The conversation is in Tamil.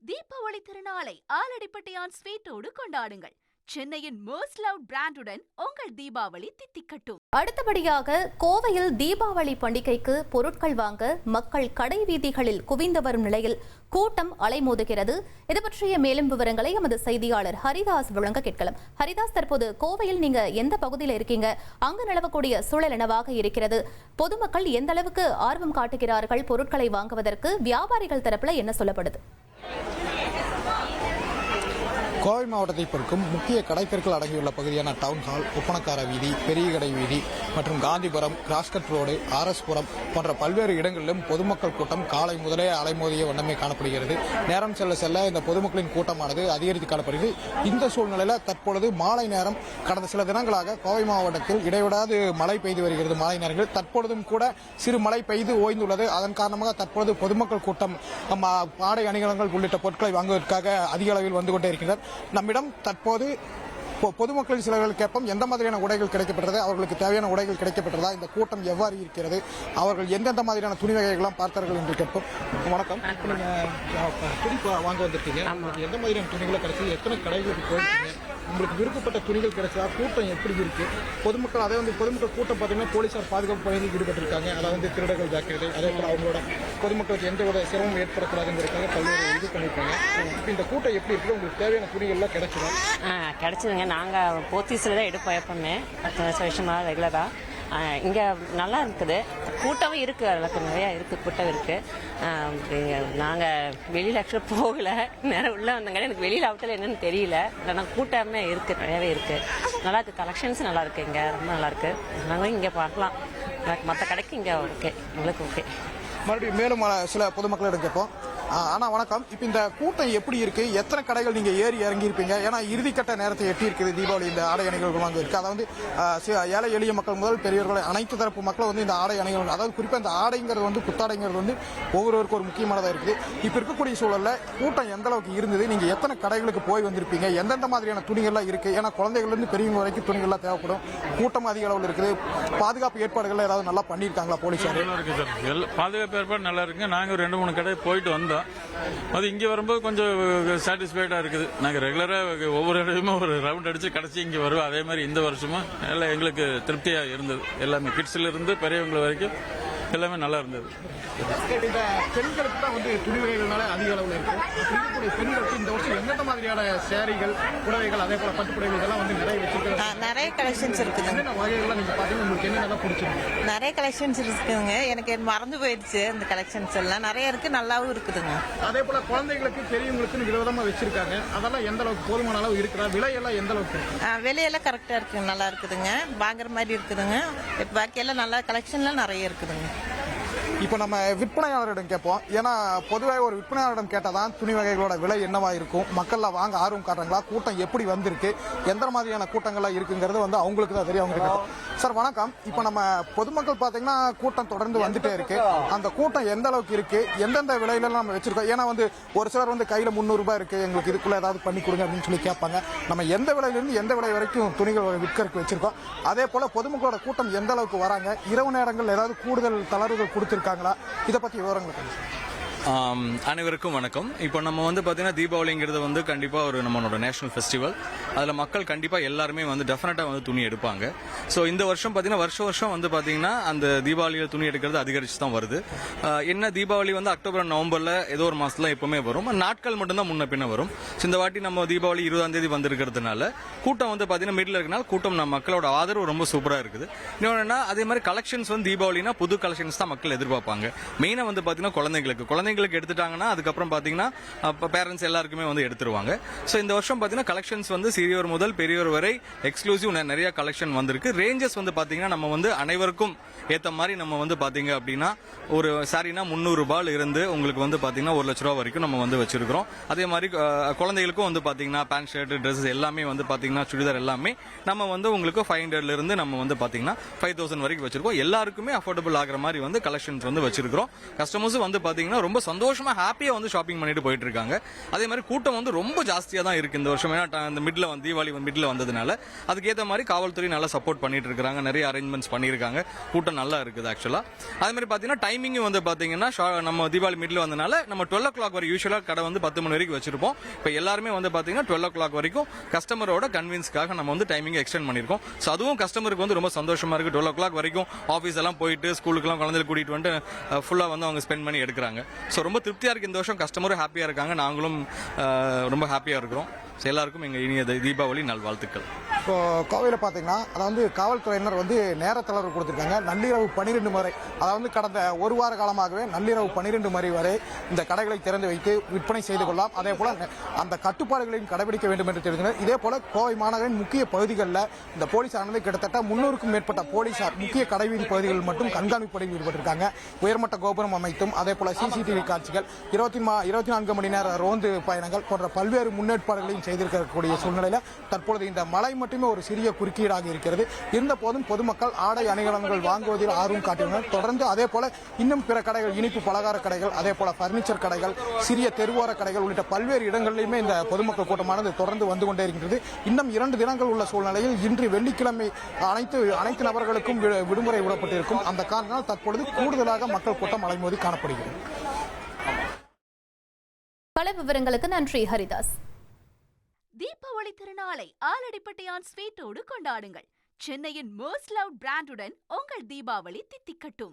தீபாவளி திருநாளை ஆலடிப்பட்டியான் ஸ்வீட்டோடு கொண்டாடுங்கள். சென்னையின் மோஸ்ட் லவ் பிராண்டுடன் உங்கள் தீபாவளி தித்திக்கட்டும். அடுத்தபடியாக கோவையில் தீபாவளி பண்டிகைக்கு பொருட்கள் வாங்க மக்கள் கடை வீதிகளில் குவிந்து வரும் நிலையில் கூட்டம் அலைமோதுகிறது. இது பற்றிய மேலும் விவரங்களை எமது செய்தியாளர் ஹரிதாஸ் வழங்க கேட்கலாம். ஹரிதாஸ், தற்போது கோவையில் நீங்க எந்த பகுதியில் இருக்கீங்க? அங்கு நிலவக்கூடிய சூழல் என்னவாக இருக்கிறது? பொதுமக்கள் எந்த அளவுக்கு ஆர்வம் காட்டுகிறார்கள் பொருட்களை வாங்குவதற்கு? வியாபாரிகள் தரப்புல என்ன சொல்லப்படுது? கோவை மாவட்டத்தை பொறுக்கும் முக்கிய கடைத்தெருக்கள் அடங்கியுள்ள பகுதியான டவுன் ஹால், ஒப்பனக்கார வீதி, பெரிய கடை வீதி மற்றும் காந்திபுரம், கிராஸ்கட் ரோடு, ஆர்எஸ்புரம் போன்ற பல்வேறு இடங்களிலும் பொதுமக்கள் கூட்டம் காலை முதலே அலைமோதிய வண்ணமே காணப்படுகிறது. நேரம் செல்ல செல்ல இந்த பொதுமக்களின் கூட்டமானது அதிகரித்து காணப்படுகிறது. இந்த சூழ்நிலையில் தற்பொழுது மாலை நேரம் கடந்த சில தினங்களாக கோவை மாவட்டத்தில் இடைவிடாது மழை பெய்து வருகிறது. மாலை நேரங்களில் தற்பொழுதும் கூட சிறு மழை பெய்து ஓய்ந்துள்ளது. அதன் காரணமாக தற்பொழுது பொதுமக்கள் கூட்டம் ஆடை அணிகலன்கள் உள்ளிட்ட பொருட்களை வாங்குவதற்காக அதிக அளவில் வந்து கொண்டே இருக்கின்றனர். நம்மிடம் தற்போது பொதுமக்கள் சிலர்கள் கேட்போம், எந்த மாதிரியான உடைகள் கிடைக்கப்பட்டது, அவர்களுக்கு தேவையான உடைகள் கிடைக்கப்பட்டதா, இந்த கூட்டம் எவ்வாறு இருக்கிறது, அவர்கள் எந்தெந்த மாதிரியான துணி வகைகள்லாம் பார்த்தார்கள் என்று கேட்போம். வணக்கம். துணி வாங்க வந்திருக்கீங்க, எந்த மாதிரியான துணிகளை கிடைச்சது, எத்தனை கடைகளுக்கு போயிருக்கீங்க, உங்களுக்கு விருப்பப்பட்ட துணிகள் கிடைச்சா, கூட்டம் எப்படி இருக்கு? பொதுமக்கள் பொதுமக்கள் கூட்டம் பார்த்தீங்கன்னா போலீசார் பாதுகாப்பு பணியில் ஈடுபட்டிருக்காங்க. அதாவது திருடர்கள் ஜாக்கிரதை, அதே போல அவங்களோட பொதுமக்களுக்கு எந்த வித சிரமம் ஏற்படக்கூடாதுங்கிறதுக்காக பல்வேறு இது பண்ணியிருக்காங்க. இந்த கூட்டம் எப்படி இருக்கு? உங்களுக்கு தேவையான துணிகள்லாம் கிடைச்சதா? கிடைச்சதுங்க. நாங்கள் போத்தீஸில் தான் எடுப்போம் எப்பவுமே 10 வருஷமாக ரெகுலராக. இங்கே நல்லா இருக்குது, கூட்டமும் இருக்குது, அளவுக்கு நிறையா இருக்குது, கூட்டம் இருக்குது. நாங்கள் வெளியில் ஆக்சுவலாக போகலை, நேரம் உள்ளே வந்தங்காட்டி எனக்கு வெளியில் ஆகத்தில் என்னன்னு தெரியல. ஆனால் கூட்டமே இருக்குது, நிறையாவே இருக்குது. நல்லா இருக்குது, கலெக்ஷன்ஸ் நல்லா இருக்குது, இங்கே ரொம்ப நல்லாயிருக்கு. நாங்களும் இங்கே பார்க்கலாம், மற்ற கடைக்கு இங்கே ஓகே, எங்களுக்கு ஓகே. மறுபடியும் மேலும் சில பொதுமக்களிடம் கேட்போம். வணக்கம். இப்போ இந்த கூட்டம் எப்படி இருக்கு? எத்தனை கடைகள் நீங்க ஏறி இறங்கி இருப்பீங்க? ஏன்னா இறுதிக்கட்ட நேரத்தை எட்டி இருக்குது தீபாவளி இந்த ஆடை அணிகள் வாங்க இருக்கு. அதாவது ஏழை எளிய மக்கள் முதல் பெரியவர்கள் அனைத்து தரப்பு மக்களும் வந்து இந்த ஆடை அணிகள், அதாவது குறிப்பா இந்த ஆடைங்கிறது வந்து புத்தாடைங்கிறது வந்து ஒவ்வொருவருக்கும் ஒரு முக்கியமானதா இருக்குது. இப்ப இருக்கக்கூடிய சூழல்ல கூட்டம் எந்த அளவுக்கு இருந்தது? நீங்க எத்தனை கடைகளுக்கு போய் வந்திருப்பீங்க? எந்தெந்த மாதிரியான துணிகள்லாம் இருக்கு? ஏன்னா குழந்தைகள் இருந்து பெரியவங்க வரைக்கும் துணிகள்லாம் தேவைப்படும். கூட்டம் அதிக அளவில் இருக்குது. பாதுகாப்பு ஏற்பாடுகள் ஏதாவது நல்லா பண்ணியிருக்காங்களா போலீசார்? பாதுகாப்பு ஏற்பாடு நல்லா இருக்கு. நாங்க 2-3 கடை போயிட்டு வந்தோம். அது இங்கே வரும்போது கொஞ்சம் சாட்டிஸ்ஃபைடா இருக்குது. நாங்கள் ரெகுலராக ஒவ்வொரு இடமும் ஒரு ரவுண்ட் அடிச்சு கடைசி இங்கே வருவோம். அதே மாதிரி இந்த வருஷமும் எல்லாம் எங்களுக்கு திருப்தியாக இருந்தது. எல்லாமே கிட்ஸ்ல இருந்து பெரியவங்க வரைக்கும் எல்லாமே நல்லா இருந்தது. இந்த பெண்களுக்கு தான் வந்து துணி வகைகள்னால அதிக அளவில் இருக்கு. இருக்கக்கூடிய பெண்களுக்கு இந்த வருஷம் எந்தெந்த மாதிரியான சேரீகள், புடவைகள், அதே போல பட்டு புடவைகள் இதெல்லாம் வந்து நிறைய வச்சிருக்காங்க. நிறைய கலெக்ஷன்ஸ் இருக்குது. என்னென்ன வகைகள்லாம் நீங்க பாத்தீங்கன்னா உங்களுக்கு என்னென்ன பிடிச்சிருக்கு? நிறைய கலெக்ஷன்ஸ் இருக்குதுங்க. எனக்கு மறந்து போயிடுச்சு அந்த கலெக்ஷன்ஸ் எல்லாம். நிறைய இருக்கு, நல்லாவும் இருக்குதுங்க. அதே போல குழந்தைகளுக்கு பெரியவங்களுக்கு விதவிதமா வச்சிருக்காங்க. அதெல்லாம் எந்த அளவுக்கு போதுமான அளவு இருக்குதா? விலையெல்லாம் எந்த அளவுக்கு இருக்கு? விலையெல்லாம் கரெக்டா இருக்கு, நல்லா இருக்குதுங்க. வாங்குற மாதிரி இருக்குதுங்க. பாக்கியெல்லாம் நல்லா கலெக்ஷன்லாம் நிறைய இருக்குதுங்க. இப்போ நம்ம விற்பனையாளரிடம் கேட்போம். ஏன்னா பொதுவாக ஒரு விற்பனையாளரிடம் கேட்டால் தான் துணி வகைகளோட விலை என்னவா இருக்கும், மக்கள்லாம் வாங்க ஆர்வம் காட்டுறாங்களா, கூட்டம் எப்படி வந்திருக்கு, எந்த மாதிரியான கூட்டங்கள்லாம் இருக்குங்கிறது வந்து அவங்களுக்கு தான் தெரியும். அவங்க சார் வணக்கம். இப்போ நம்ம பொதுமக்கள் பார்த்தீங்கன்னா கூட்டம் தொடர்ந்து வந்துட்டே இருக்கு. அந்த கூட்டம் எந்த அளவுக்கு இருக்கு, எந்தெந்த விலையில நம்ம வச்சிருக்கோம்? ஏன்னா வந்து ஒரு சிலர் வந்து கையில் 300 ரூபாய் இருக்கு, எங்களுக்கு இதுக்குள்ள ஏதாவது பண்ணி கொடுங்க அப்படின்னு சொல்லி கேட்பாங்க. நம்ம எந்த விலையிலிருந்து எந்த விலை வரைக்கும் துணிகள் விற்கிறதுக்கு வச்சிருக்கோம். அதே போல பொதுமக்களோட கூட்டம் எந்த அளவுக்கு வராங்க, இரவு நேரங்கள் ஏதாவது கூடுதல் தளர்வுகள் கொடுத்திருக்காங்களா, இதை பத்தி விவரங்கள்? அனைவருக்கும் வணக்கம். இப்போ நம்ம வந்து பார்த்தீங்கன்னா தீபாவளிங்கிறது வந்து கண்டிப்பாக ஒரு நம்மளோட நேஷனல் ஃபெஸ்டிவல். அதில் மக்கள் கண்டிப்பாக எல்லாருமே வந்து டெஃபினட்டாக வந்து துணி எடுப்பாங்க. ஸோ இந்த வருஷம் பார்த்தீங்கன்னா வருஷம் வந்து பார்த்தீங்கன்னா அந்த தீபாவளியில் துணி எடுக்கிறது அதிகரிச்சு தான் வருது. என்ன தீபாவளி வந்து அக்டோபர் நவம்பரில் ஏதோ ஒரு மாதத்துல எப்பவுமே வரும், நாட்கள் மட்டும்தான் முன்ன பின்ன வரும். ஸோ இந்த வாட்டி நம்ம தீபாவளி 20ஆம் தேதி வந்திருக்கிறதுனால கூட்டம் வந்து பார்த்தீங்கன்னா மிடில் இருக்கனால கூட்டம் நம்ம மக்களோட ஆதரவு ரொம்ப சூப்பராக இருக்குது. இன்னொன்னா அதே மாதிரி கலெக்ஷன்ஸ் வந்து தீபாவளினா புது கலெக்ஷன்ஸ் தான் மக்கள் எதிர்பார்ப்பாங்க. மெயினாக வந்து பார்த்தீங்கன்னா குழந்தைங்களுக்கு எடுத்துட்டாங்கன்னா அதுக்கப்புறம் பாத்தீங்கன்னா பேரண்ட்ஸ் எல்லாருக்குமே வந்து எடுத்துருவாங்க. சோ இந்த வருஷம் பாத்தீங்கன்னா கலெக்ஷன்ஸ் வந்து சிறியோர் முதல் பெரியோர் வரை எக்ஸ்க்ளூசிவ் நிறைய கலெக்ஷன் வந்திருக்கு. ரேஞ்சஸ் வந்து பாத்தீங்கன்னா நம்ம வந்து அனைவருக்கும் ஏத்த மாதிரி நம்ம வந்து பாத்தீங்க அப்படின்னா ஒரு சாரினா 300 ரூபாயில இருந்து உங்களுக்கு வந்து பாத்தீங்கன்னா 1 லட்ச ரூபாய் வரைக்கும் நம்ம வந்து வச்சிருக்கிறோம். அதே மாதிரி குழந்தைகளுக்கும் வந்து பாத்தீங்கன்னா பேண்ட் ஷர்ட் ட்ரெஸ் எல்லாமே வந்து பாத்தீங்கன்னா சுடிதார் எல்லாமே நம்ம வந்து உங்களுக்கு 500ல இருந்து நம்ம வந்து பாத்தீங்கன்னா 5000 வரைக்கும் வச்சிருக்கோம். எல்லாருக்குமே அஃபோர்டபுள் ஆகிற மாதிரி வந்து கலெக்ஷன்ஸ் வந்து வச்சிருக்கிறோம். கஸ்டமர்ஸ் வந்து பாத்தீங்கன்னா ரொம்ப சந்தோஷமா ஹாப்பியா வந்து ஷாப்பிங் பண்ணிட்டு போயிட்டு இருக்காங்க. அதே மாதிரி கூட்டம் வந்து ரொம்ப ஜாஸ்தியா தான் இருக்கு இந்த வருஷம். ஏன்னா இந்த மிட்ல வந்து தீபாவளி மிட்ல வந்ததுனால அதுக்கேற்ற மாதிரி காவல்துறை நல்லா சப்போர்ட் பண்ணிட்டு இருக்காங்க. நிறைய அரேஞ்ச்மெண்ட்ஸ் பண்ணியிருக்காங்க. கூட்டம் நல்லா இருக்குது ஆக்சுவலா. அதே மாதிரி பாத்தீங்கன்னா டைமிங் வந்து பாத்தீங்கன்னா நம்ம தீபாவளி மிட்ல வந்தனால நம்ம 12 o'clock வரை யூஸ்வலா கடை வந்து 10 மணி வரைக்கும் வச்சிருப்போம். இப்போ எல்லாருமே வந்து பாத்தீங்கன்னா 12 o'clock வரைக்கும் கஸ்டமரோட கன்வின்ஸ்க்காக நம்ம வந்து டைமிங் எக்ஸ்டெண்ட் பண்ணிருக்கோம். ஸோ அதுவும் கஸ்டமருக்கு வந்து ரொம்ப சந்தோஷமா இருக்கு. 12 o'clock வரைக்கும் ஆஃபீஸ் எல்லாம் போயிட்டு ஸ்கூலுக்குலாம் குழந்தைகள் கூட்டிட்டு வந்து ஃபுல்லா வந்து அவங்க ஸ்பெண்ட் பண்ணி எடுக்கிறாங்க. ஸோ ரொம்ப திருப்தியா இருக்கு இந்த வருஷம். கஸ்டமரும் ஹாப்பியா இருக்காங்க, நாங்களும் ரொம்ப ஹாப்பியா இருக்கிறோம். எல்லாருக்கும் எங்க இனிய தீபாவளி நல்வாழ்த்துக்கள். இப்போ கோவையில் பார்த்தீங்கன்னா அதை வந்து காவல்துறையினர் வந்து நேர தளர்வு கொடுத்துருக்காங்க. நள்ளிரவு 12 வரை, அதாவது கடந்த ஒரு வார காலமாகவே நள்ளிரவு 12 மணி வரை இந்த கடைகளை திறந்து வைத்து விற்பனை செய்து கொள்ளலாம். அதே போல அந்த கட்டுப்பாடுகளையும் கடைபிடிக்க வேண்டும் என்று தெரிவித்தனர். இதே போல கோவை மாநகரின் முக்கிய பகுதிகளில் இந்த போலீசானது கிட்டத்தட்ட 300க்கும் மேற்பட்ட போலீசார் முக்கிய கடைவீதி பகுதிகளில் மட்டும் கண்காணிப்பு பணியில் ஈடுபட்டிருக்காங்க. உயர்மட்ட கோபுரம் அமைத்தும் அதே போல சிசிடிவி காட்சிகள் 24 மணி நேர ரோந்து பயணங்கள் போன்ற பல்வேறு முன்னேற்பாடுகளையும் செய்திருக்கக்கூடிய சூழ்நிலையில் தற்பொழுது இந்த மழை மட்டுமே ஒரு சிறிய குறுக்கீடாக இருக்கிறது. இருந்த போதும் பொதுமக்கள் ஆடை அணிகலன்கள் வாங்குவதில் ஆர்வம் காட்டியுள்ளனர். தொடர்ந்து அதே போல இன்னும் பிற கடைகள், இனிப்பு பலகார கடைகள், அதே போல பர்னிச்சர் கடைகள், சிறிய தெருவோர கடைகள் உள்ளிட்ட பல்வேறு இடங்களிலுமே இந்த பொதுமக்கள் கூட்டமானது தொடர்ந்து வந்து கொண்டே இருக்கின்றது. இன்னும் 2 தினங்கள் உள்ள சூழ்நிலையில் இன்று வெள்ளிக்கிழமை அனைத்து நபர்களுக்கும் விடுமுறை விடப்பட்டிருக்கும். அந்த காரணத்தால் தற்பொழுது கூடுதலாக மக்கள் கூட்டம் அலைமோதி காணப்படுகிறது. பல விவரங்களுக்கு நன்றி ஹரிதாஸ். தீபாவளி திருநாளை ஆலடிப்பட்டியான் ஸ்வீட்டோடு கொண்டாடுங்கள். சென்னையின் மோஸ்ட் லவ்ட் பிராண்டுடன் உங்கள் தீபாவளி தித்திக்கட்டும்.